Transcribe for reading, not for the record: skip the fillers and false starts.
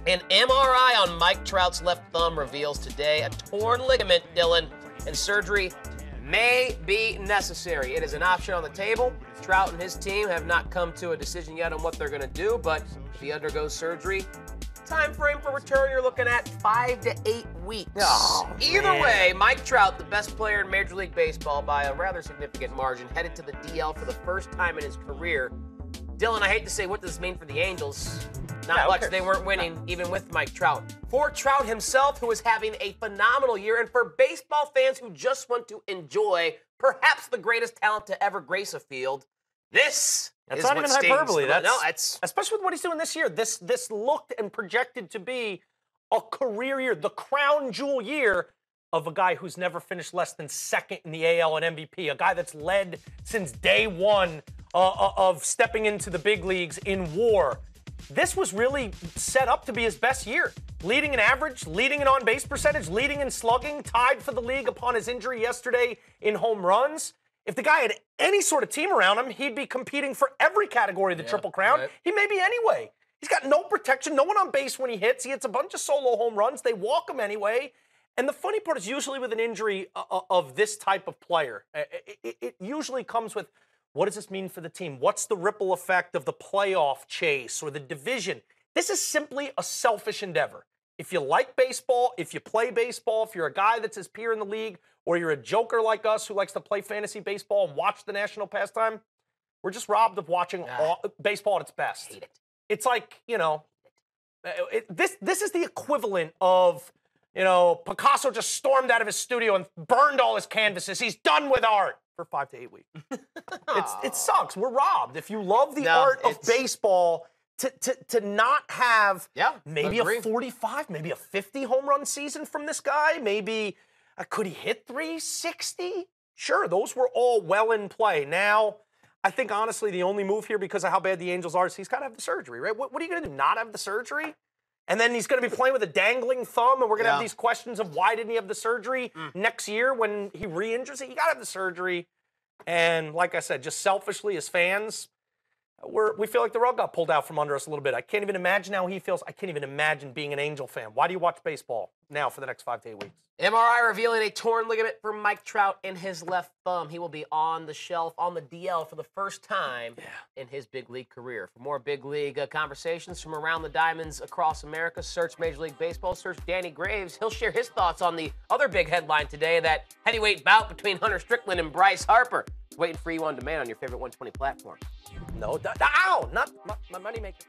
An MRI on Mike Trout's left thumb reveals today a torn ligament, Dylan, and surgery may be necessary. It is an option on the table. Trout and his team have not come to a decision yet on what they're going to do, but if he undergoes surgery, time frame for return, you're looking at 5 to 8 weeks. Either way, Mike Trout, the best player in Major League Baseball by a rather significant margin, headed to the DL for the first time in his career. Dylan, I hate to say, what does this mean for the Angels? Not much. They weren't winning, even with Mike Trout. For Trout himself, who is having a phenomenal year, and for baseball fans who just want to enjoy perhaps the greatest talent to ever grace a field, this is not what even stings. hyperbole. That's especially with what he's doing this year. This looked and projected to be a career year, the crown jewel year of a guy who's never finished less than second in the AL and MVP, a guy that's led since day one of stepping into the big leagues in WAR. This was really set up to be his best year. Leading in average, leading in on-base percentage, leading in slugging, tied for the league upon his injury yesterday in home runs. If the guy had any sort of team around him, he'd be competing for every category of the Triple Crown. Right. He may be anyway. He's got no protection, no one on base when he hits. He hits a bunch of solo home runs. They walk him anyway. And the funny part is usually with an injury of this type of player, it usually comes with, what does this mean for the team? What's the ripple effect of the playoff chase or the division? This is simply a selfish endeavor. If you like baseball, if you play baseball, if you're a guy that's his peer in the league, or you're a joker like us who likes to play fantasy baseball and watch the national pastime, we're just robbed of watching baseball at its best. I hate it. It's like, this is the equivalent of, Picasso just stormed out of his studio and burned all his canvases. He's done with art for 5 to 8 weeks. It sucks. We're robbed. If you love the art of baseball, to not have maybe a 45, maybe a 50 home run season from this guy, maybe could he hit 360? Sure, those were all well in play. Now, I think honestly the only move here, because of how bad the Angels are, is he's got to have the surgery, right? What are you going to do, not have the surgery? And then he's going to be playing with a dangling thumb, and we're going to have these questions of why didn't he have the surgery next year when he re-injures it? You got to have the surgery. And like I said, just selfishly as fans, we feel like the rug got pulled out from under us a little bit. I can't even imagine how he feels. I can't even imagine being an Angel fan. Why do you watch baseball now for the next 5 to 8 weeks? MRI revealing a torn ligament for Mike Trout in his left thumb. He will be on the shelf, on the DL for the first time in his big league career. For more big league conversations from around the diamonds across America, search Major League Baseball, search Danny Graves. He'll share his thoughts on the other big headline today, that heavyweight bout between Hunter Strickland and Bryce Harper. Waiting for you on demand on your favorite 120 platform. No, not my money maker.